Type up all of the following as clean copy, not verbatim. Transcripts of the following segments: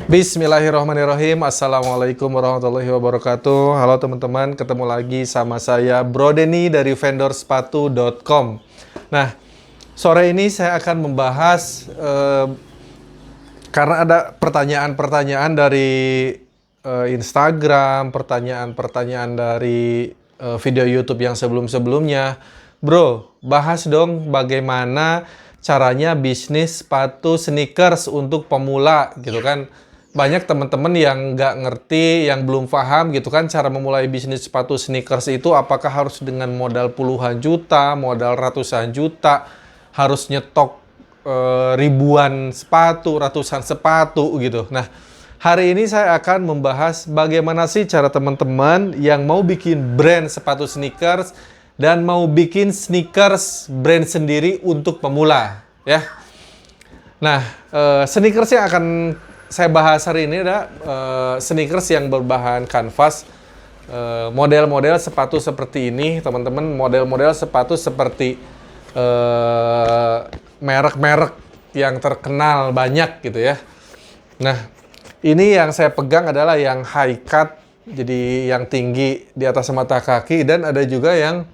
Bismillahirrahmanirrahim. Assalamualaikum warahmatullahi wabarakatuh. Halo teman-teman, ketemu lagi sama saya Bro Denny dari vendorsepatu.com. Nah, sore ini saya akan membahas karena ada pertanyaan-pertanyaan dari Instagram, pertanyaan-pertanyaan dari video YouTube yang sebelum-sebelumnya. Bro, bahas dong bagaimana caranya bisnis sepatu sneakers untuk pemula gitu kan. Banyak teman-teman yang nggak ngerti, yang belum paham gitu kan cara memulai bisnis sepatu sneakers itu apakah harus dengan modal puluhan juta, modal ratusan juta, harus nyetok ribuan sepatu, ratusan sepatu gitu. Nah, hari ini saya akan membahas bagaimana sih cara teman-teman yang mau bikin brand sepatu sneakers dan mau bikin sneakers brand sendiri untuk pemula ya. Nah, sneakers yang akan saya bahas hari ini adalah sneakers yang berbahan kanvas. Model-model sepatu seperti ini, teman-teman, model-model sepatu seperti merek-merek yang terkenal banyak gitu ya. Nah, ini yang saya pegang adalah yang high cut, jadi yang tinggi di atas mata kaki, dan ada juga yang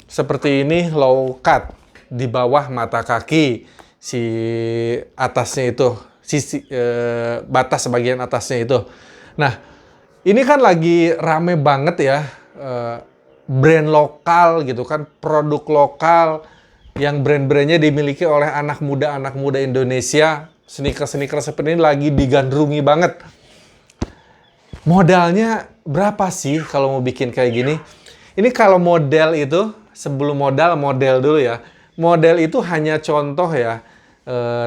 seperti ini low cut di bawah mata kaki, si atasnya itu, sisi batas bagian atasnya itu. Nah, ini kan lagi rame banget ya, brand lokal gitu kan, produk lokal yang brand-brandnya dimiliki oleh anak muda Indonesia. Sneakers-sneakers seperti ini lagi digandrungi banget. Modalnya berapa sih kalau mau bikin kayak gini? Ini kalau model itu, sebelum model dulu ya. Model itu hanya contoh ya.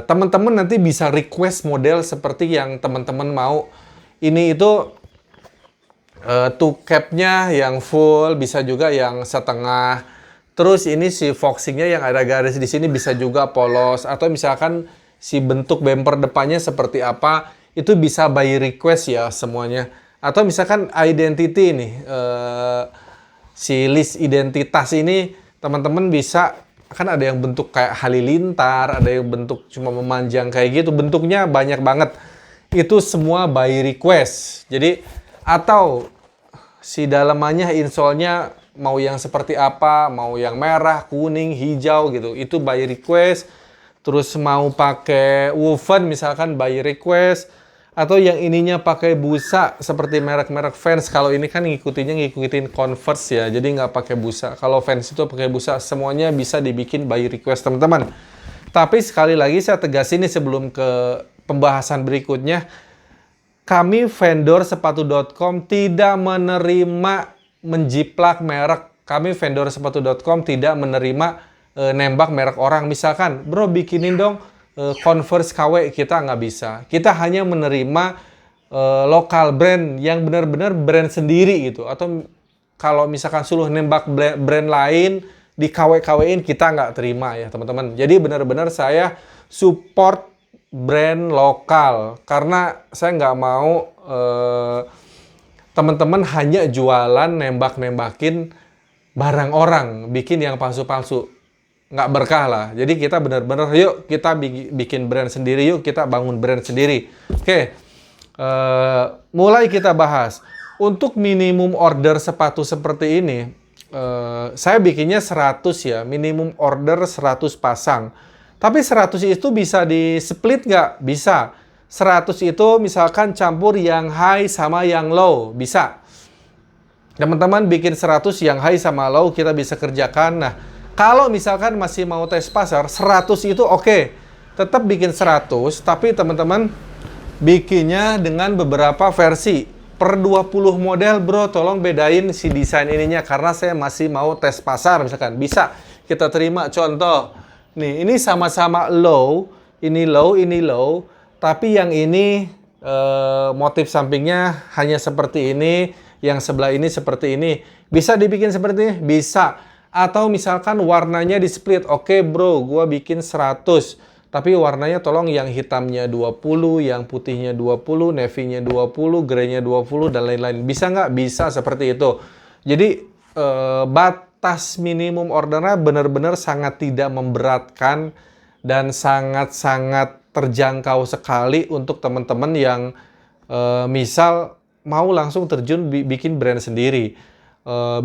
Teman-teman nanti bisa request model seperti yang teman-teman mau. Ini itu two cap-nya yang full, bisa juga yang setengah. Terus ini si foxing-nya yang ada garis di sini bisa juga polos, atau misalkan si bentuk bumper depannya seperti apa, itu bisa by request ya semuanya. Atau misalkan identity nih, si list identitas ini teman-teman bisa, kan ada yang bentuk kayak halilintar, ada yang bentuk cuma memanjang kayak gitu, bentuknya banyak banget. Itu semua by request. Jadi atau si dalamannya, insole-nya mau yang seperti apa, mau yang merah, kuning, hijau gitu, itu by request. Terus mau pakai woven misalkan by request, atau yang ininya pakai busa seperti merek-merek Vans. Kalau ini kan ngikutin Converse ya, jadi nggak pakai busa. Kalau Vans itu pakai busa, semuanya bisa dibikin by request teman-teman. Tapi sekali lagi saya tegasin nih sebelum ke pembahasan berikutnya, kami vendorsepatu.com tidak menerima menjiplak merek. Kami vendorsepatu.com tidak menerima nembak merek orang. Misalkan, bro bikinin dong Converse KW, kita nggak bisa. Kita hanya menerima lokal brand yang benar-benar brand sendiri gitu. Atau kalau misalkan suruh nembak brand lain di KW-KW-in, kita nggak terima ya teman-teman. Jadi benar-benar saya support brand lokal, karena saya nggak mau teman-teman hanya jualan nembak-nembakin barang orang, bikin yang palsu-palsu, nggak berkah lah. Jadi kita benar-benar yuk kita bikin brand sendiri, yuk kita bangun brand sendiri. Oke, mulai kita bahas. Untuk minimum order sepatu seperti ini, saya bikinnya 100 ya, minimum order 100 pasang. Tapi 100 itu bisa di split nggak? Bisa. 100 itu misalkan campur yang high sama yang low, bisa. Teman-teman bikin 100 yang high sama low, kita bisa kerjakan. Nah, kalau misalkan masih mau tes pasar, 100 itu oke. Tetap bikin 100, tapi teman-teman bikinnya dengan beberapa versi. Per 20 model, bro, tolong bedain si desain ininya, karena saya masih mau tes pasar misalkan. Bisa kita terima contoh. Nih, ini sama-sama low, ini low, ini low. Tapi yang ini motif sampingnya hanya seperti ini, yang sebelah ini seperti ini. Bisa dibikin seperti ini? Bisa. Atau misalkan warnanya di split. Oke bro, gua bikin 100. Tapi warnanya tolong yang hitamnya 20, yang putihnya 20, navy-nya 20, grey-nya 20, dan lain-lain. Bisa nggak? Bisa seperti itu. Jadi batas minimum ordernya benar-benar sangat tidak memberatkan dan sangat-sangat terjangkau sekali untuk teman-teman yang Misal mau langsung terjun bikin brand sendiri,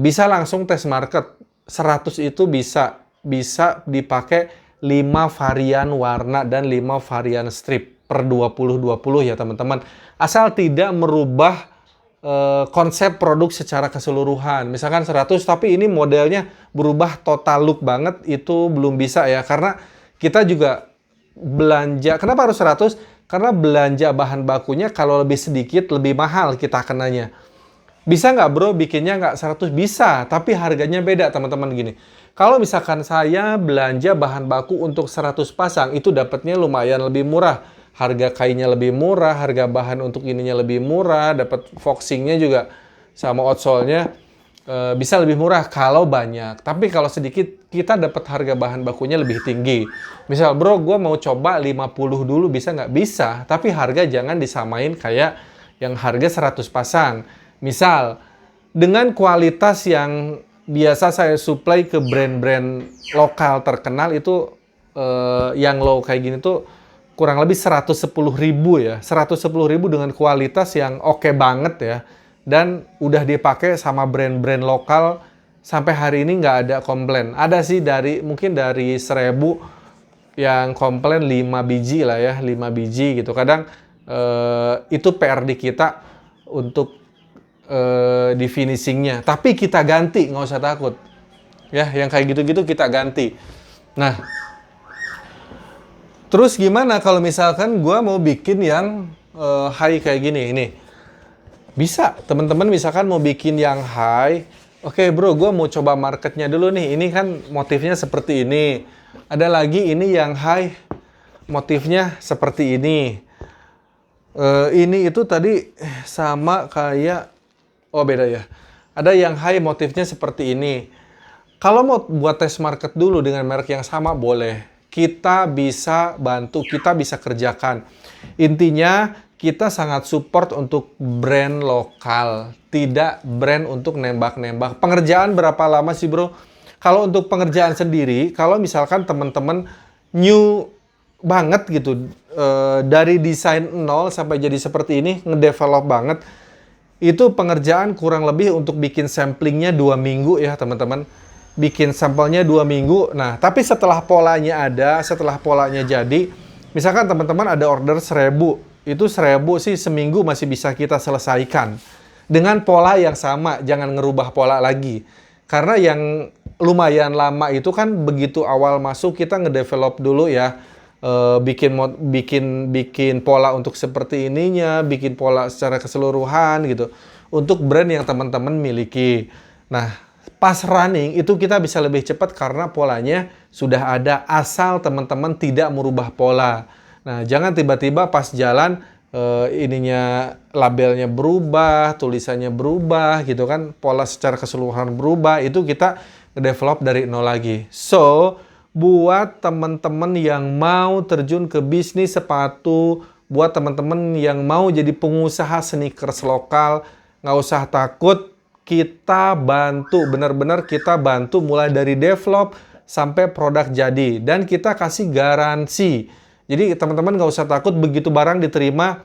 bisa langsung tes market. 100 itu bisa dipakai 5 varian warna dan 5 varian strip per 20-20 ya teman-teman. Asal tidak merubah konsep produk secara keseluruhan. Misalkan 100 tapi ini modelnya berubah total look banget, itu belum bisa ya. Karena kita juga belanja, kenapa harus 100? Karena belanja bahan bakunya kalau lebih sedikit lebih mahal kita kenanya. Bisa nggak bro bikinnya nggak 100? Bisa, tapi harganya beda teman-teman gini. Kalau misalkan saya belanja bahan baku untuk 100 pasang, itu dapatnya lumayan lebih murah. Harga kainnya lebih murah, harga bahan untuk ininya lebih murah, dapat foxingnya juga sama outsole-nya bisa lebih murah kalau banyak. Tapi kalau sedikit, kita dapat harga bahan bakunya lebih tinggi. Misal, bro, gue mau coba 50 dulu, bisa nggak? Bisa, tapi harga jangan disamain kayak yang harga 100 pasang. Misal, dengan kualitas yang biasa saya supply ke brand-brand lokal terkenal itu yang low kayak gini tuh kurang lebih 110.000 ya. 110.000 dengan kualitas yang oke banget ya. Dan udah dipakai sama brand-brand lokal sampai hari ini nggak ada komplain. Ada sih mungkin dari 1.000 yang komplain 5 biji lah ya, 5 biji gitu. Kadang itu PR di kita untuk di finishingnya. Tapi kita ganti, nggak usah takut. Ya, yang kayak gitu-gitu kita ganti. Nah, terus gimana kalau misalkan gue mau bikin yang high kayak gini? Ini bisa, teman-teman misalkan mau bikin yang high. Oke bro, gue mau coba marketnya dulu nih. Ini kan motifnya seperti ini. Ada lagi ini yang high, motifnya seperti ini. Ini itu tadi sama kayak, oh beda ya. Ada yang high motifnya seperti ini. Kalau mau buat tes market dulu dengan merek yang sama boleh. Kita bisa bantu, kita bisa kerjakan. Intinya kita sangat support untuk brand lokal, tidak brand untuk nembak-nembak. Pengerjaan berapa lama sih bro? Kalau untuk pengerjaan sendiri, kalau misalkan teman-teman new banget gitu, dari desain nol sampai jadi seperti ini, ngedevelop banget, itu pengerjaan kurang lebih untuk bikin samplingnya 2 minggu ya teman-teman. Bikin sampelnya 2 minggu. Nah, tapi setelah polanya ada, setelah polanya jadi, misalkan teman-teman ada order 1.000, itu 1.000 sih seminggu masih bisa kita selesaikan. Dengan pola yang sama, jangan ngerubah pola lagi. Karena yang lumayan lama itu kan begitu awal masuk kita ngedevelop dulu ya. Bikin pola untuk seperti ininya, bikin pola secara keseluruhan gitu. Untuk brand yang teman-teman miliki. Nah, pas running itu kita bisa lebih cepat karena polanya sudah ada, asal teman-teman tidak merubah pola. Nah, jangan tiba-tiba pas jalan ininya labelnya berubah, tulisannya berubah gitu kan, pola secara keseluruhan berubah, itu kita develop dari nol lagi. So, buat teman-teman yang mau terjun ke bisnis sepatu, buat teman-teman yang mau jadi pengusaha sneakers lokal, nggak usah takut. Kita bantu, benar-benar kita bantu mulai dari develop sampai produk jadi. Dan kita kasih garansi. Jadi teman-teman nggak usah takut begitu barang diterima.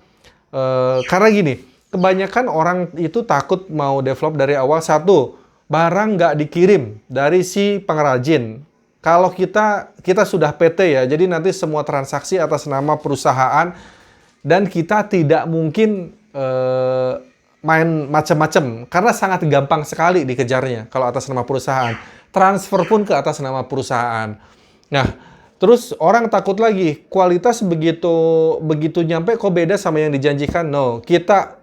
Karena gini, kebanyakan orang itu takut mau develop dari awal. Satu, barang nggak dikirim dari si pengrajin. Kalau kita sudah PT ya, jadi nanti semua transaksi atas nama perusahaan. Dan kita tidak mungkin main macam-macam karena sangat gampang sekali dikejarnya kalau atas nama perusahaan. Transfer pun ke atas nama perusahaan. Nah, terus orang takut lagi, kualitas begitu nyampe kok beda sama yang dijanjikan. No, kita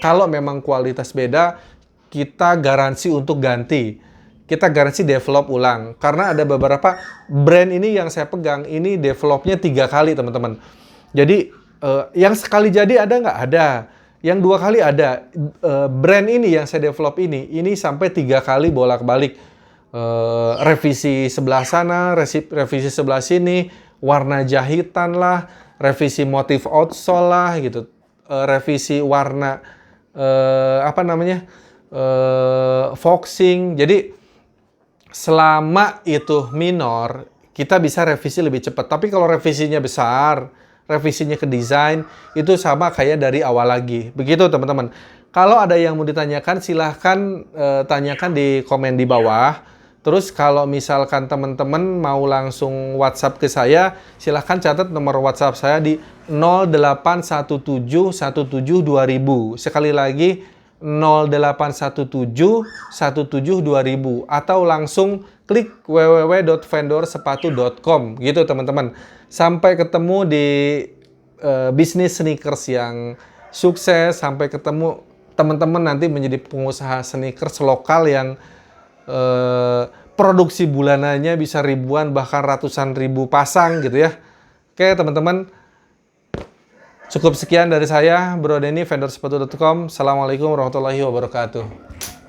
kalau memang kualitas beda, kita garansi untuk ganti. Kita garansi develop ulang. Karena ada beberapa brand ini yang saya pegang, ini developnya 3 kali teman-teman. Jadi yang sekali jadi ada nggak? Ada. Yang 2 kali ada. Brand ini yang saya develop ini sampai 3 kali bolak-balik. Revisi sebelah sana, revisi sebelah sini, warna jahitan lah, revisi motif outsole lah gitu, revisi warna foxing. Jadi selama itu minor, kita bisa revisi lebih cepat. Tapi kalau revisinya besar, revisinya ke desain, itu sama kayak dari awal lagi. Begitu teman-teman. Kalau ada yang mau ditanyakan, silahkan tanyakan di komen di bawah. Terus kalau misalkan teman-teman mau langsung WhatsApp ke saya, silahkan catat nomor WhatsApp saya di 0817172000. Sekali lagi 0817172000 atau langsung klik www.vendorsepatu.com gitu teman-teman. Sampai ketemu di bisnis sneakers yang sukses, sampai ketemu teman-teman nanti menjadi pengusaha sneakers lokal yang produksi bulanannya bisa ribuan bahkan ratusan ribu pasang gitu ya. Oke teman-teman, cukup sekian dari saya, Bro Denny, vendorsepatu.com. Assalamualaikum warahmatullahi wabarakatuh.